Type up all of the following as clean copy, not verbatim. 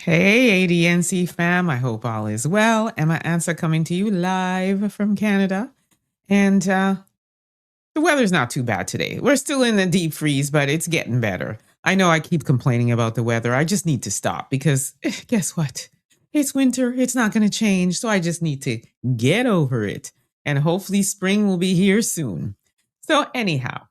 Hey, ADNC fam. I hope all is well. Emma Ansah coming to you live from Canada. And the weather's not too bad today. We're still in the deep freeze, but it's getting better. I know I keep complaining about the weather. I just need to stop because guess what? It's winter. It's not going to change. So I just need to get over it. And hopefully spring will be here soon. So, anyhow,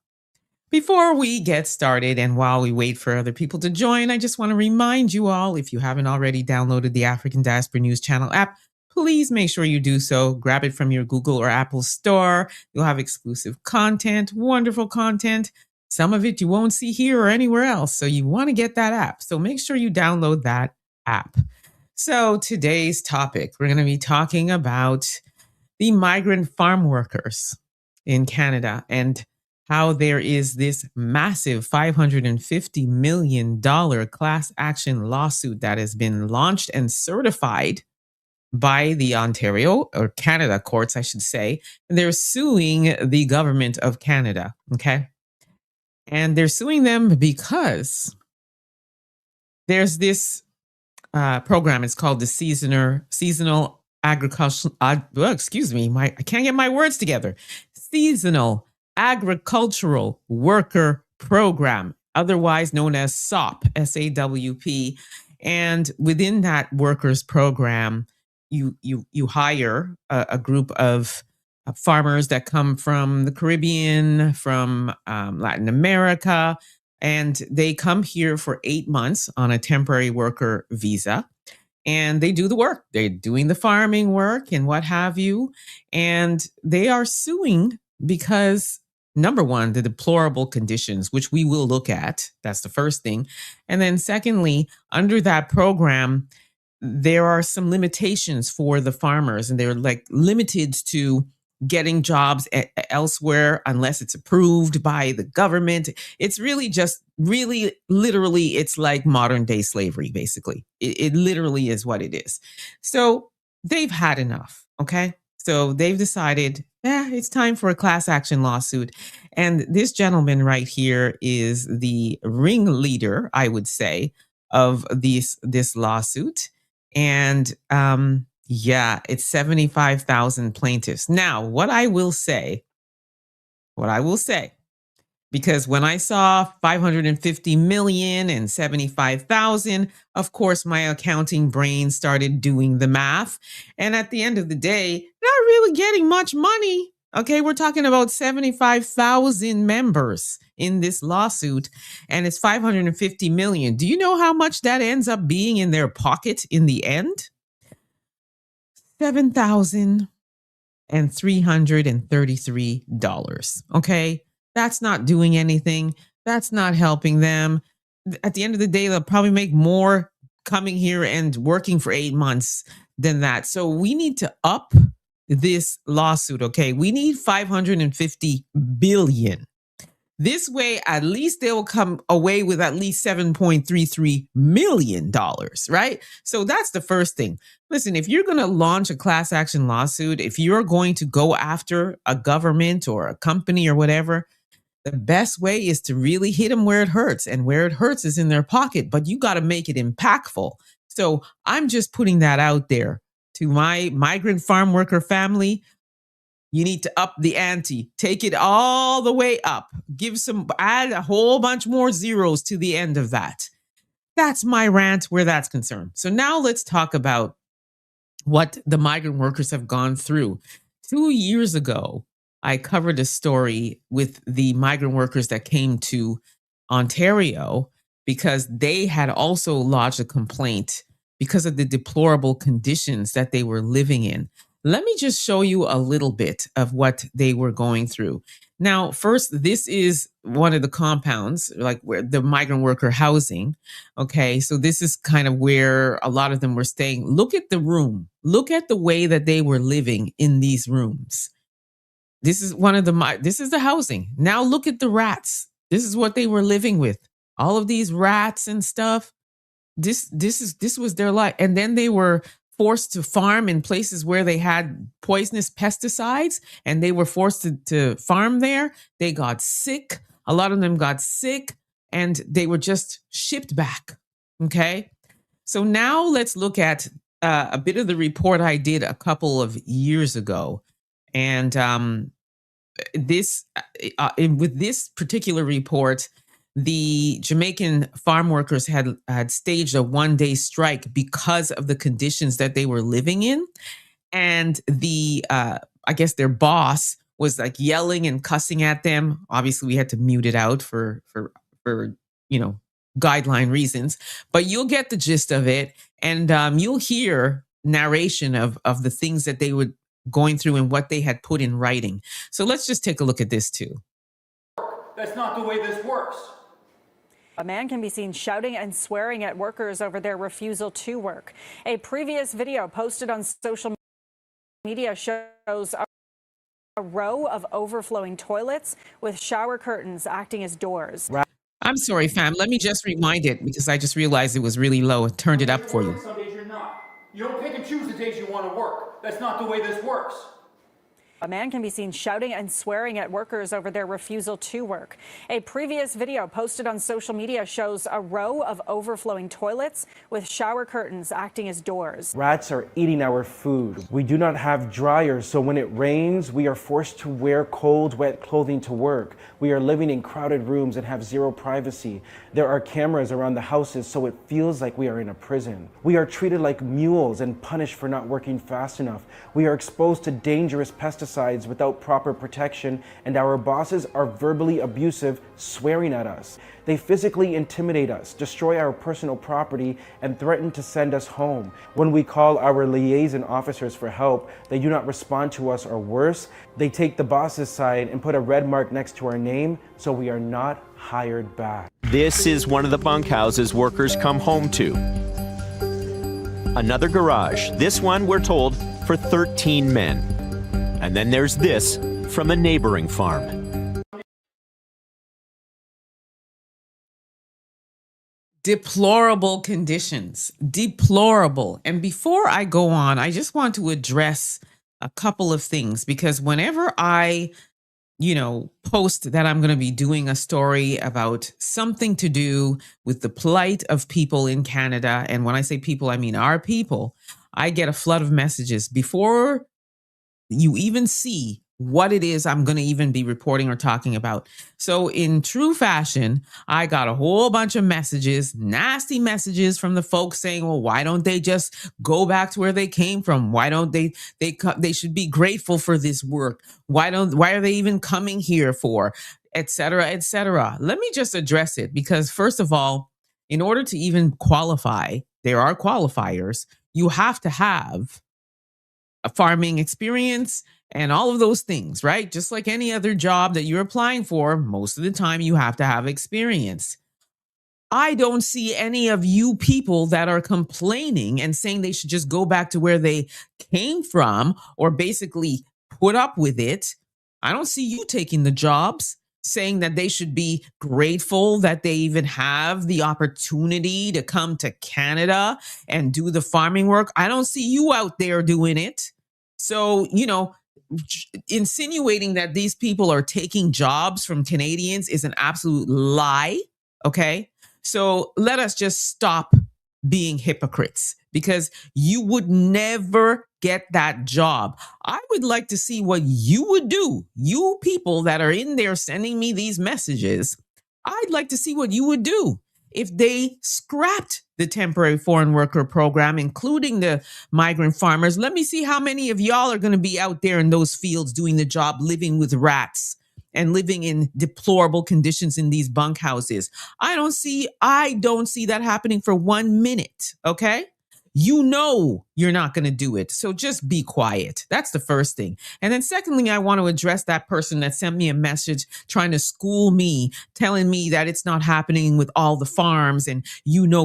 before we get started and while we wait for other people to join, I just want to remind you all, if you haven't already downloaded the African Diaspora News Channel app, please make sure you do so. Grab it from your Google or Apple store. You'll have exclusive content, wonderful content. Some of it you won't see here or anywhere else. So you want to get that app. So make sure you download that app. So today's topic, we're going to be talking about the migrant farm workers in Canada and how there is this massive $550 million class action lawsuit that has been launched and certified by the Ontario or Canada courts, I should say. And they're suing the government of Canada. Okay. And they're suing them because there's this program. It's called the Seasonal Agricultural, excuse me, I can't get my words together. Seasonal Agricultural Worker Program, otherwise known as SAWP, SAWP. And within that workers program, you hire a group of farmers that come from the Caribbean, from Latin America, and they come here for 8 months on a temporary worker visa. And they do the work. They're doing the farming work and what have you. And they are suing because, number one, the deplorable conditions, which we will look at. That's the first thing. And then secondly, under that program, there are some limitations for the farmers, and they're like limited to getting jobs elsewhere unless it's approved by the government. It's really just literally, it's like modern day slavery, basically. It literally is what it is. So they've had enough. Okay. So they've decided, it's time for a class action lawsuit. And this gentleman right here is the ringleader, I would say, of this lawsuit. And it's 75,000 plaintiffs. Now, what I will say, because when I saw 550 million and 75,000, of course, my accounting brain started doing the math. And at the end of the day, not really getting much money. Okay, we're talking about 75,000 members in this lawsuit, and it's 550 million. Do you know how much that ends up being in their pocket in the end? $7,333. Okay. That's not doing anything. That's not helping them. At the end of the day, they'll probably make more coming here and working for 8 months than that. So we need to up this lawsuit. Okay. We need 550 billion. This way, at least they will come away with at least $7.33 million, right? So that's the first thing. Listen, if you're going to launch a class action lawsuit, if you're going to go after a government or a company or whatever, the best way is to really hit them where it hurts. And where it hurts is in their pocket, but you got to make it impactful. So I'm just putting that out there to my migrant farm worker family. You need to up the ante, take it all the way up, add a whole bunch more zeros to the end of that. That's my rant where that's concerned. So now let's talk about what the migrant workers have gone through. 2 years ago, I covered a story with the migrant workers that came to Ontario because they had also lodged a complaint because of the deplorable conditions that they were living in. Let me just show you a little bit of what they were going through. Now, first, this is one of the compounds, like where the migrant worker housing. Okay, so this is kind of where a lot of them were staying. Look at the room. Look at the way that they were living in these rooms. This is this is the housing. Now look at the rats. This is what they were living with. All of these rats and stuff. This was their life. And then they were forced to farm in places where they had poisonous pesticides, and they were forced to farm there. They got sick. A lot of them got sick, and they were just shipped back. Okay. So now let's look at a bit of the report I did a couple of years ago. And with this particular report, the Jamaican farm workers had staged a 1-day strike because of the conditions that they were living in, and the I guess their boss was like yelling and cussing at them. Obviously, we had to mute it out for you know guideline reasons, but you'll get the gist of it, and you'll hear narration of the things that they were going through and what they had put in writing. So let's just take a look at this too. That's not the way this works. A man can be seen shouting and swearing at workers over their refusal to work. A previous video posted on social media shows a row of overflowing toilets with shower curtains acting as doors. I'm sorry, fam. Let me just rewind it because I just realized it was really low. I turned it up for you. Some days you're not. You don't pick and choose the days you want to work. That's not the way this works. A man can be seen shouting and swearing at workers over their refusal to work. A previous video posted on social media shows a row of overflowing toilets with shower curtains acting as doors. Rats are eating our food. We do not have dryers, so when it rains, we are forced to wear cold, wet clothing to work. We are living in crowded rooms and have zero privacy. There are cameras around the houses, so it feels like we are in a prison. We are treated like mules and punished for not working fast enough. We are exposed to dangerous pesticides without proper protection, and our bosses are verbally abusive, swearing at us. They physically intimidate us, destroy our personal property, and threaten to send us home. When we call our liaison officers for help, they do not respond to us, or worse, they take the boss's side and put a red mark next to our name, so we are not hired back. This is one of the bunkhouses workers come home to. Another garage, this one, we're told, for 13 men. And then there's this from a neighboring farm. Deplorable conditions. Deplorable. And before I go on, I just want to address a couple of things because whenever I post that I'm going to be doing a story about something to do with the plight of people in Canada, and when I say people, I mean our people, I get a flood of messages before you even see what it is I'm going to even be reporting or talking about. So in true fashion, I got a whole bunch of messages, nasty messages from the folks saying, well, why don't they just go back to where they came from? Why don't they should be grateful for this work. Why are they even coming here for, et cetera, et cetera. Let me just address it because first of all, in order to even qualify, there are qualifiers. You have to have a farming experience and all of those things, right? Just like any other job that you're applying for, most of the time you have to have experience. I don't see any of you people that are complaining and saying they should just go back to where they came from or basically put up with it. I don't see you taking the jobs, saying that they should be grateful that they even have the opportunity to come to Canada and do the farming work. I don't see you out there doing it. So, insinuating that these people are taking jobs from Canadians is an absolute lie. Okay. So let us just stop being hypocrites because you would never get that job. I would like to see what you would do. You people that are in there sending me these messages, I'd like to see what you would do if they scrapped the temporary foreign worker program, including the migrant farmers. Let me see how many of y'all are going to be out there in those fields doing the job, living with rats and living in deplorable conditions in these bunkhouses. I don't see that happening for 1 minute. Okay. You're not going to do it. So just be quiet. That's the first thing. And then secondly, I want to address that person that sent me a message trying to school me, telling me that it's not happening with all the farms and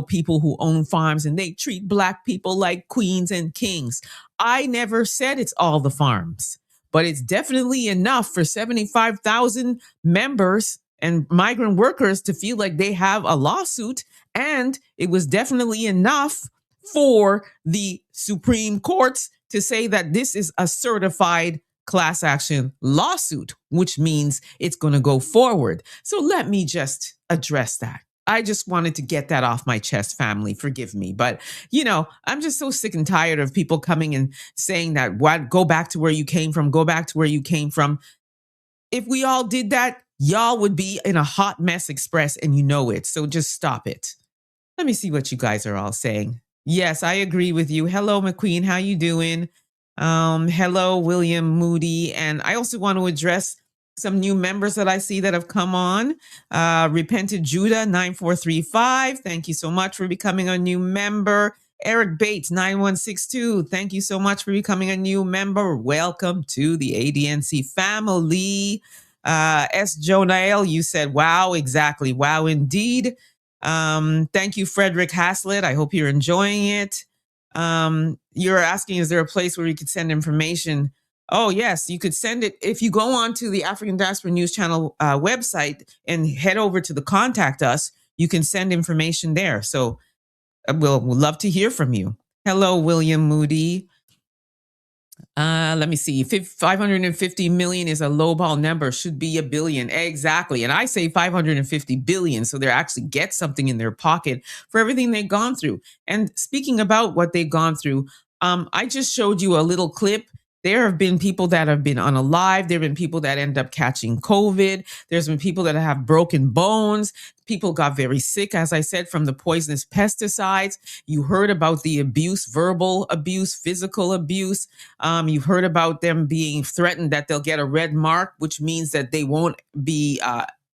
people who own farms and they treat Black people like queens and kings. I never said it's all the farms, but it's definitely enough for 75,000 members and migrant workers to feel like they have a lawsuit. And it was definitely enough for the Supreme Courts to say that this is a certified class action lawsuit, which means it's going to go forward. So let me just address that. I just wanted to get that off my chest, family. Forgive me. But, I'm just so sick and tired of people coming and saying that, what, go back to where you came from, go back to where you came from. If we all did that, y'all would be in a hot mess express and you know it. So just stop it. Let me see what you guys are all saying. Yes, I agree with you. Hello, McQueen. How you doing? Hello, William Moody. And I also want to address some new members that I see that have come on. Repented Judah 9435. Thank you so much for becoming a new member. Eric Bates 9162. Thank you so much for becoming a new member. Welcome to the ADNC family. S. Jonael, you said, wow, exactly. Wow, indeed. Thank you, Frederick Haslett. I hope you're enjoying it. You're asking, is there a place where you could send information? Oh, yes, you could send it. If you go on to the African Diaspora News Channel website and head over to the Contact Us, you can send information there. So we'll love to hear from you. Hello, William Moody. Let me see. 550 million is a lowball number. Should be $1 billion. Exactly. And I say 550 billion. So they actually get something in their pocket for everything they've gone through. And speaking about what they've gone through, I just showed you a little clip. There have been people that have been unalive. There have been people that end up catching COVID. There's been people that have broken bones. People got very sick, as I said, from the poisonous pesticides. You heard about the abuse, verbal abuse, physical abuse. You've heard about them being threatened that they'll get a red mark, which means that they won't be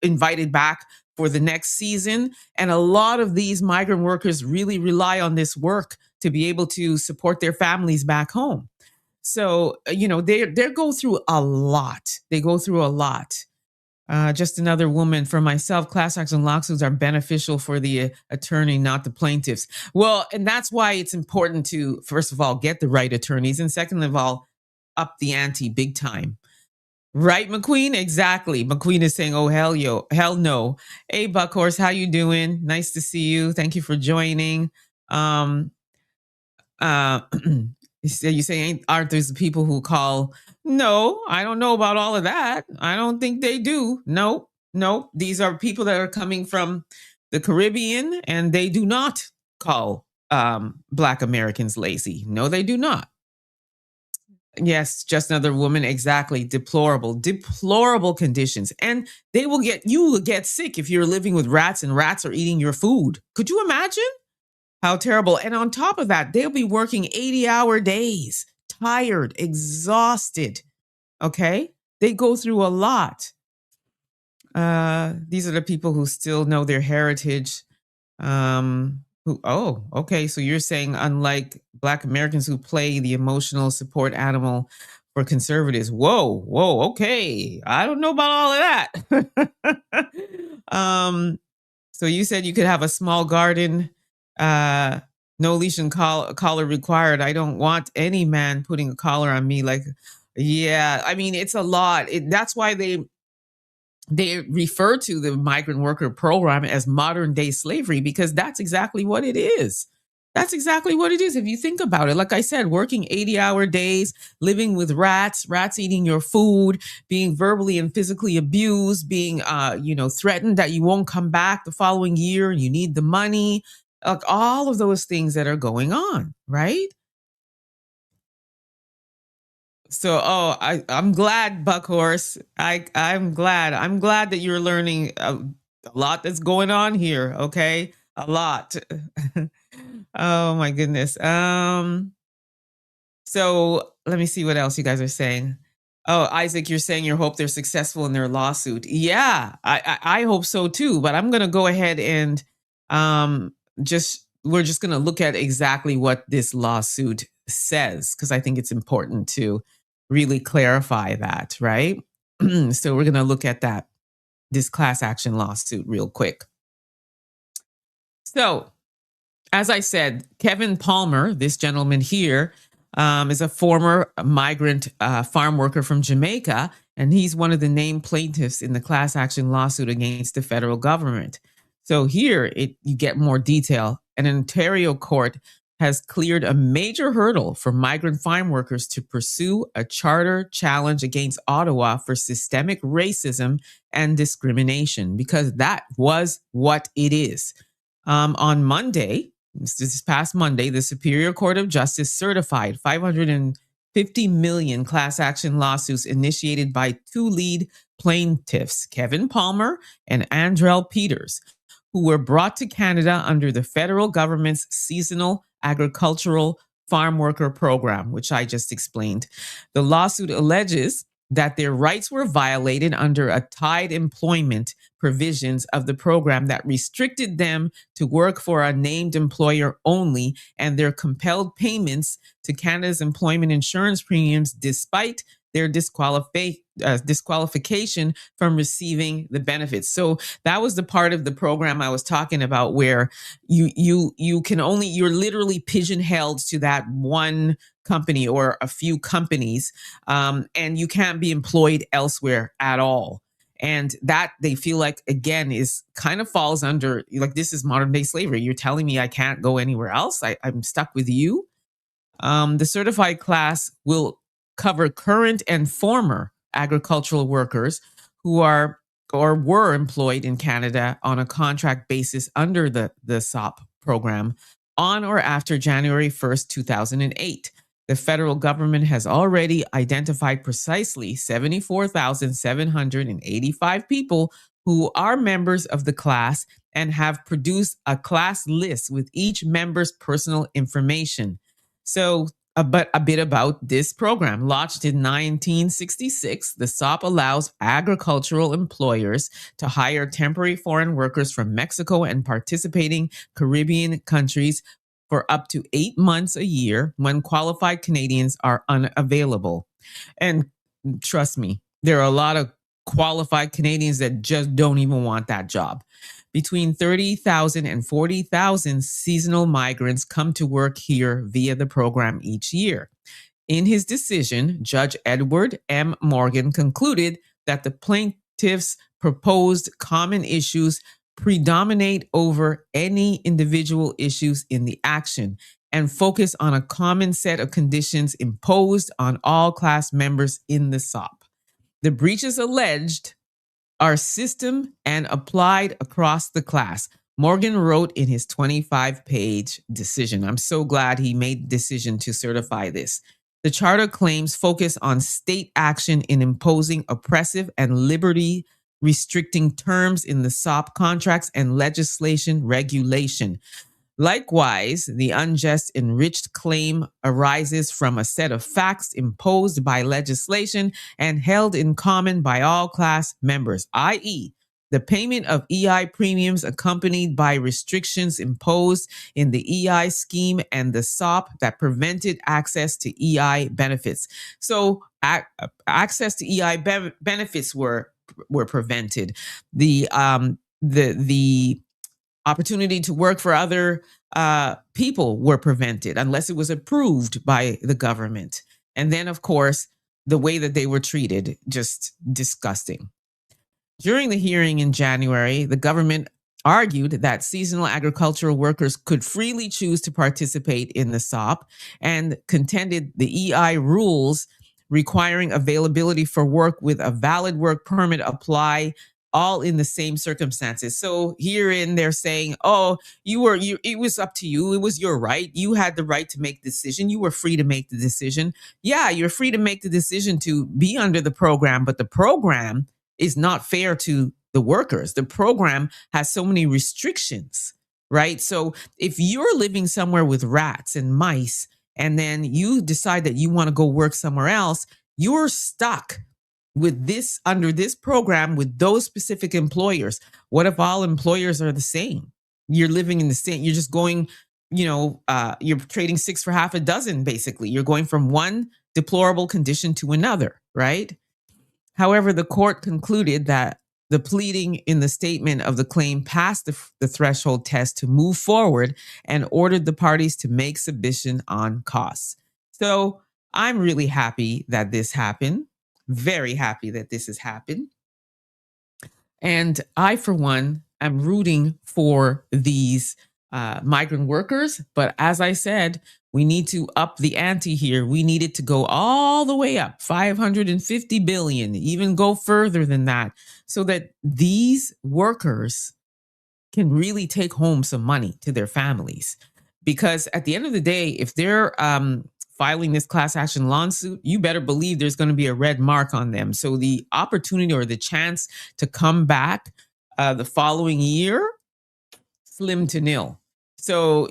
invited back for the next season. And a lot of these migrant workers really rely on this work to be able to support their families back home. So, they go through a lot. They go through a lot. Just another woman for myself. Class action lawsuits are beneficial for the attorney, not the plaintiffs. Well, and that's why it's important to, first of all, get the right attorneys. And second of all, up the ante big time. Right, McQueen? Exactly. McQueen is saying, oh, hell no. Hey, Buckhorse, how you doing? Nice to see you. Thank you for joining. You say, aren't there people who call? No, I don't know about all of that. I don't think they do. No. These are people that are coming from the Caribbean, and they do not call Black Americans lazy. No, they do not. Yes, just another woman. Exactly. Deplorable conditions. And you will get sick if you're living with rats and rats are eating your food. Could you imagine? How terrible. And on top of that, they'll be working 80-hour days, tired, exhausted. Okay? They go through a lot. These are the people who still know their heritage. Okay. So you're saying, unlike Black Americans who play the emotional support animal for conservatives. Whoa, okay. I don't know about all of that. So you said you could have a small garden. No leash and collar required. I don't want any man putting a collar on me. I mean, it's a lot. That's why they refer to the migrant worker program as modern day slavery, because that's exactly what it is. That's exactly what it is. If you think about it, like I said, working 80-hour days, living with rats eating your food, being verbally and physically abused, being, threatened that you won't come back the following year and you need the money. Like all of those things that are going on, right? So, I'm glad, Buckhorse. I'm glad that you're learning a lot that's going on here. Okay, a lot. Oh my goodness. So let me see what else you guys are saying. Oh, Isaac, you're saying you hope they're successful in their lawsuit. Yeah, I hope so too. But I'm gonna go ahead and we're just gonna look at exactly what this lawsuit says, because I think it's important to really clarify that, right? So we're gonna look at this class action lawsuit real quick. So, as I said, Kevin Palmer, this gentleman here, is a former migrant farm worker from Jamaica, and he's one of the named plaintiffs in the class action lawsuit against the federal government. So here you get more detail. An Ontario court has cleared a major hurdle for migrant farm workers to pursue a charter challenge against Ottawa for systemic racism and discrimination, because that was what it is. On Monday, this past Monday, the Superior Court of Justice certified 550 million class action lawsuits initiated by two lead plaintiffs, Kevin Palmer and Andrell Peters, who were brought to Canada under the federal government's seasonal agricultural farm worker program, which I just explained. The lawsuit alleges that their rights were violated under a tied employment provisions of the program that restricted them to work for a named employer only, and their compelled payments to Canada's employment insurance premiums despite their disqualification from receiving the benefits. So that was the part of the program I was talking about, where you can only, you're literally pigeonholed to that one company or a few companies, and you can't be employed elsewhere at all. And that, they feel like, again, is kind of falls under, like, this is modern day slavery. You're telling me I can't go anywhere else. I'm stuck with you. The certified class will cover current and former agricultural workers who are or were employed in Canada on a contract basis under the SOP program on or after January 1st, 2008. The federal government has already identified precisely 74,785 people who are members of the class and have produced a class list with each member's personal information. So, but a bit about this program. Launched in 1966, the SOP allows agricultural employers to hire temporary foreign workers from Mexico and participating Caribbean countries for up to 8 months a year when qualified Canadians are unavailable. And trust me, there are a lot of qualified Canadians that just don't even want that job. Between 30,000 and 40,000 seasonal migrants come to work here via the program each year. In his decision, Judge Edward M. Morgan concluded that the plaintiffs' proposed common issues predominate over any individual issues in the action and focus on a common set of conditions imposed on all class members in the SOP. The breaches alleged are system and applied across the class, Morgan wrote in his 25-page decision. I'm so glad he made the decision to certify this. The charter claims focus on state action in imposing oppressive and liberty restricting terms in the SOP contracts and legislation regulation. Likewise, the unjust enriched claim arises from a set of facts imposed by legislation and held in common by all class members, i.e., the payment of EI premiums accompanied by restrictions imposed in the EI scheme and the SOP that prevented access to EI benefits. So access to EI benefits were prevented. The opportunity to work for other people were prevented unless it was approved by the government. And then, of course, the way that they were treated, just disgusting. During the hearing in January, the government argued that seasonal agricultural workers could freely choose to participate in the SOP and contended the EI rules requiring availability for work with a valid work permit apply all in the same circumstances. So herein they're saying, oh, it was up to you. It was your right. You had the right to make the decision. You were free to make the decision. Yeah, you're free to make the decision to be under the program, but the program is not fair to the workers. The program has so many restrictions, right? So if you're living somewhere with rats and mice, and then you decide that you want to go work somewhere else, you're stuck with this, under this program, with those specific employers. What if all employers are the same? You're living in the same, you're just going, you're trading six for half a dozen, basically. You're going from one deplorable condition to another, right? However, the court concluded that the pleading in the statement of the claim passed the threshold test to move forward and ordered the parties to make submission on costs. So I'm really happy that this happened. Very happy that this has happened. And I, for one, am rooting for these migrant workers. But as I said, we need to up the ante here. We need it to go all the way up, 550 billion, even go further than that, so that these workers can really take home some money to their families. Because at the end of the day, if they're filing this class action lawsuit, you better believe there's going to be a red mark on them. So the opportunity or the chance to come back the following year, slim to nil. So,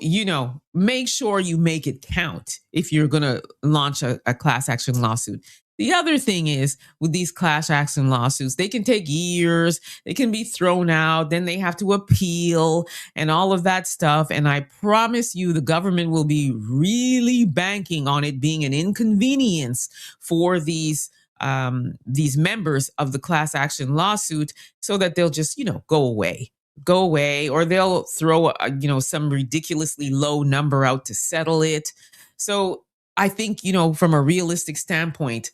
make sure you make it count if you're going to launch a class action lawsuit. The other thing is with these class action lawsuits, they can take years, they can be thrown out, then they have to appeal and all of that stuff. And I promise you, the government will be really banking on it being an inconvenience for these members of the class action lawsuit, so that they'll just, go away, or they'll throw some ridiculously low number out to settle it. So I think, from a realistic standpoint,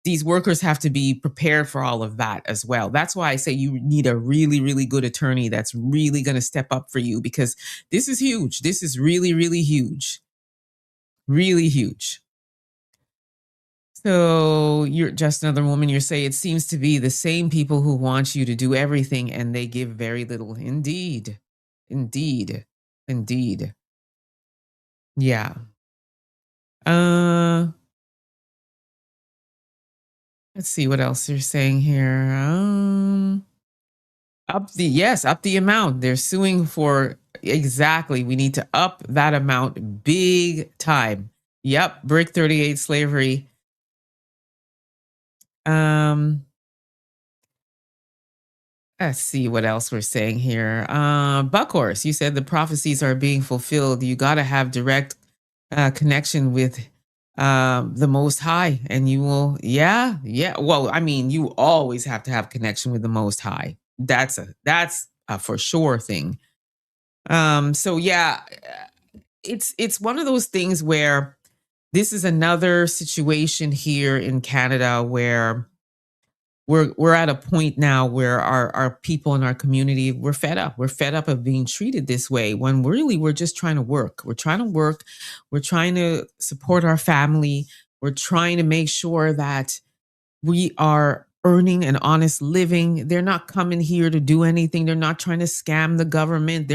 these workers have to be prepared for all of that as well. That's why I say you need a really, really good attorney that's really going to step up for you, because this is huge. This is really, really huge. Really huge. So you're just another woman. You're saying it seems to be the same people who want you to do everything and they give very little. Indeed. Indeed. Indeed. Yeah. Let's see what else you're saying here. Up the amount. They're suing for exactly. We need to up that amount big time. Yep. Brick 38 slavery. Let's see what else we're saying here. Buckhorse, you said the prophecies are being fulfilled. You got to have direct connection with the Most High, and you will. Yeah. Well, I mean, you always have to have connection with the Most High. That's a for sure thing. So yeah, it's one of those things where this is another situation here in Canada where we're at a point now where our people in our community, we're fed up. We're fed up of being treated this way, when really we're just trying to work. We're trying to work. We're trying to support our family. We're trying to make sure that we are earning an honest living. They're not coming here to do anything. They're not trying to scam the government.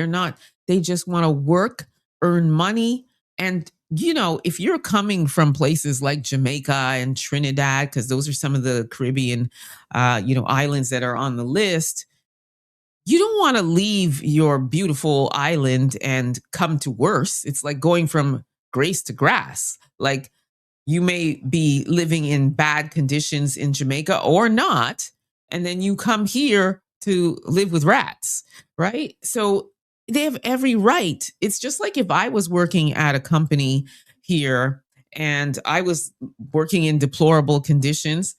They just want to work, earn money. And if you're coming from places like Jamaica and Trinidad, because those are some of the Caribbean, islands that are on the list, you don't want to leave your beautiful island and come to worse. It's like going from grace to grass. Like, you may be living in bad conditions in Jamaica or not, and then you come here to live with rats, right? So they have every right. It's just like if I was working at a company here and I was working in deplorable conditions,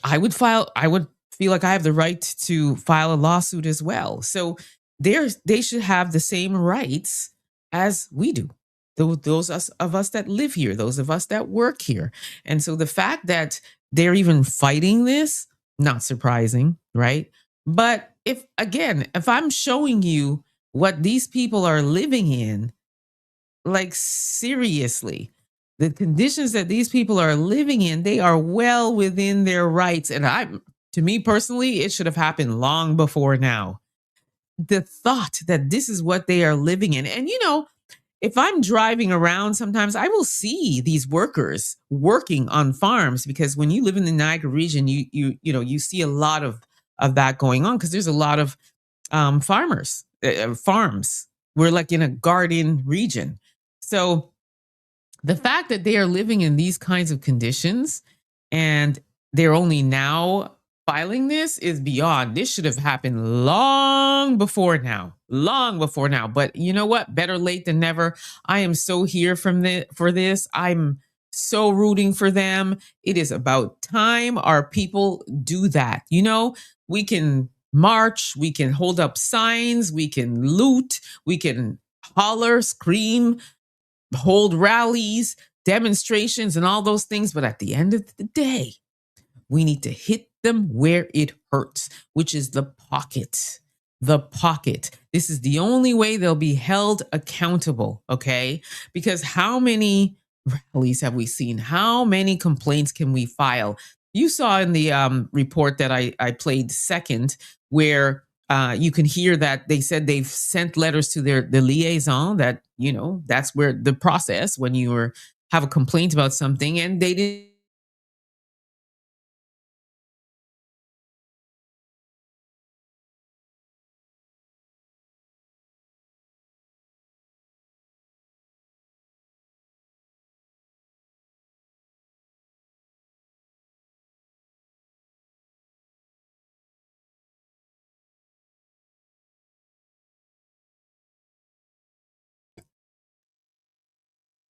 I would feel like I have the right to file a lawsuit as well. So they should have the same rights as we do. Those of us that live here, those of us that work here. And so the fact that they're even fighting this, not surprising, right? But if I'm showing you what these people are living in, like, seriously, the conditions that these people are living in, they are well within their rights. And to me personally, it should have happened long before now. The thought that this is what they are living in. And if I'm driving around, sometimes I will see these workers working on farms, because when you live in the Niagara region, you see a lot of that going on, because there's a lot of farms. We're like in a garden region. So the fact that they are living in these kinds of conditions and they're only now filing this is beyond. This should have happened long before now. But you know what? Better late than never. I am so here for this. I'm so rooting for them. It is about time our people do that. We can march, we can hold up signs, we can loot, we can holler, scream, hold rallies, demonstrations, and all those things. But at the end of the day, we need to hit them where it hurts, which is the pocket. the pocket. This is the only way they'll be held accountable, okay? Because how many rallies have we seen? How many complaints can we file? You saw in the report that I played second, where you can hear that they said they've sent letters to the liaison, that, that's where the process when you have a complaint about something, and they didn't.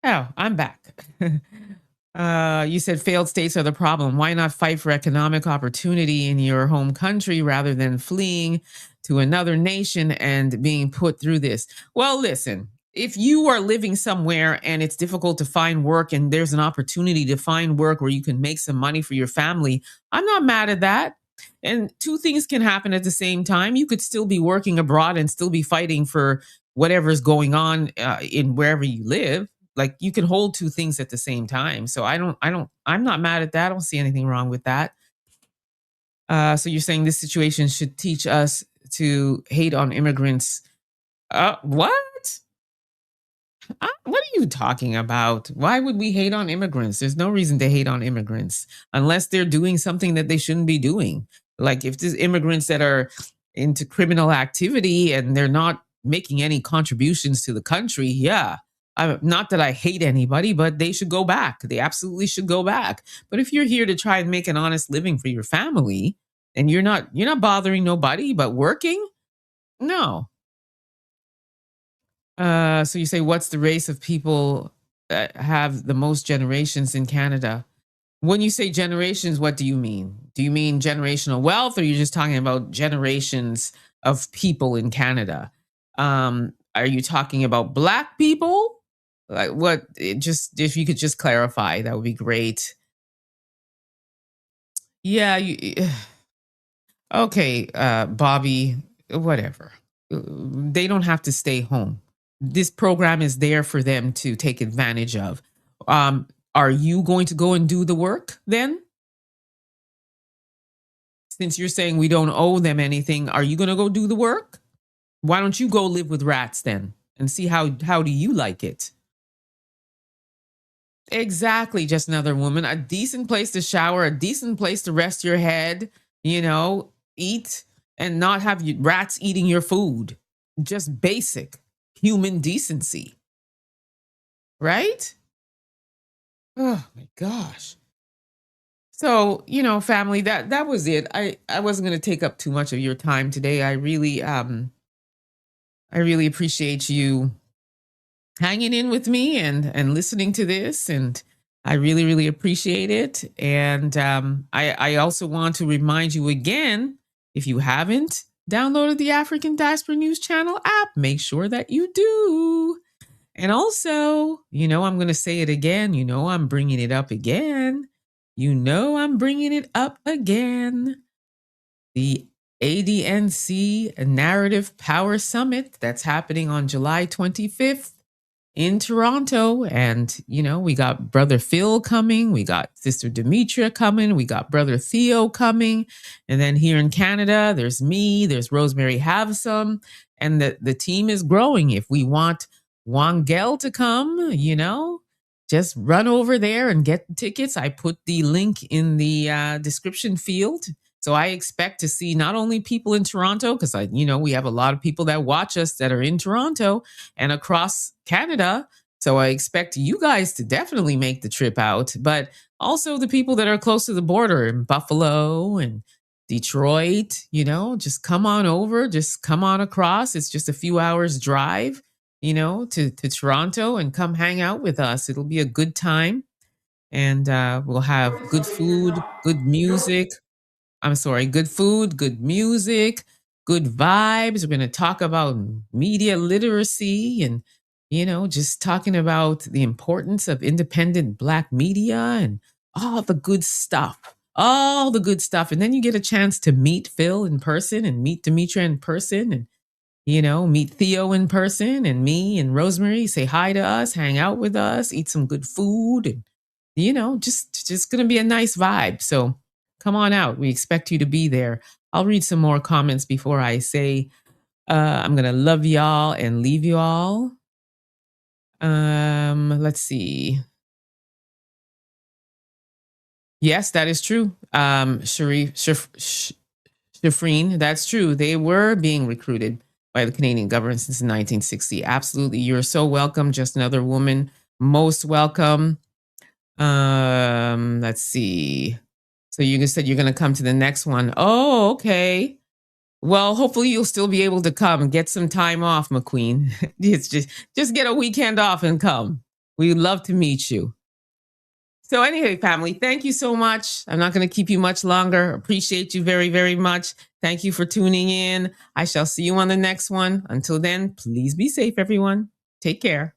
Oh, I'm back. You said failed states are the problem. Why not fight for economic opportunity in your home country rather than fleeing to another nation and being put through this? Well, listen, if you are living somewhere and it's difficult to find work and there's an opportunity to find work where you can make some money for your family, I'm not mad at that. And two things can happen at the same time. You could still be working abroad and still be fighting for whatever's going on in wherever you live. Like, you can hold two things at the same time. So I'm not mad at that. I don't see anything wrong with that. So you're saying this situation should teach us to hate on immigrants. What? What are you talking about? Why would we hate on immigrants? There's no reason to hate on immigrants unless they're doing something that they shouldn't be doing. Like, if there's immigrants that are into criminal activity and they're not making any contributions to the country, yeah. Not that I hate anybody, but they should go back. They absolutely should go back. But if you're here to try and make an honest living for your family and you're not bothering nobody but working, no. So you say, what's the race of people that have the most generations in Canada? When you say generations, what do you mean? Do you mean generational wealth, or you're just talking about generations of people in Canada? Are you talking about Black people? Like, what? Just if you could just clarify, that would be great. Yeah. Okay, Bobby. Whatever. They don't have to stay home. This program is there for them to take advantage of. Are you going to go and do the work then? Since you're saying we don't owe them anything, are you going to go do the work? Why don't you go live with rats then and see how do you like it? Exactly, just another woman. A decent place to shower, a decent place to rest your head, eat, and not have rats eating your food. Just basic human decency, right? Oh my gosh. So, family, that was it. I wasn't going to take up too much of your time today. I really appreciate you hanging in with me and listening to this, and I really, really appreciate it. And I also want to remind you again, if you haven't downloaded the African Diaspora News Channel app, make sure that you do. And also, I'm going to say it again. I'm bringing it up again. I'm bringing it up again. The ADNC Narrative Power Summit that's happening on July 25th in Toronto. And, we got Brother Phil coming. We got Sister Demetria coming. We got Brother Theo coming. And then here in Canada, there's me, there's Rosemary Havsam, and the team is growing. If we want Wangel to come, just run over there and get the tickets. I put the link in the description field. So I expect to see not only people in Toronto, because we have a lot of people that watch us that are in Toronto and across Canada. So I expect you guys to definitely make the trip out, but also the people that are close to the border in Buffalo and Detroit, just come on over, just come on across. It's just a few hours drive, to Toronto, and come hang out with us. It'll be a good time. And we'll have good food, good music. I'm sorry, good food, good music, good vibes. We're going to talk about media literacy and, just talking about the importance of independent Black media and all the good stuff. all the good stuff. And then you get a chance to meet Phil in person and meet Demetra in person and, meet Theo in person and me and Rosemary, say hi to us, hang out with us, eat some good food. And, just going to be a nice vibe. So come on out. We expect you to be there. I'll read some more comments before I say, I'm going to love y'all and leave you all. Let's see. Yes, that is true. Shafreen, that's true. They were being recruited by the Canadian government since 1960. Absolutely. You're so welcome. Just another woman. Most welcome. Let's see. So you said you're going to come to the next one. Oh, okay. Well, hopefully you'll still be able to come and get some time off, McQueen. It's just get a weekend off and come. We'd love to meet you. So anyway, family, thank you so much. I'm not going to keep you much longer. Appreciate you very, very much. Thank you for tuning in. I shall see you on the next one. Until then, please be safe, everyone. Take care.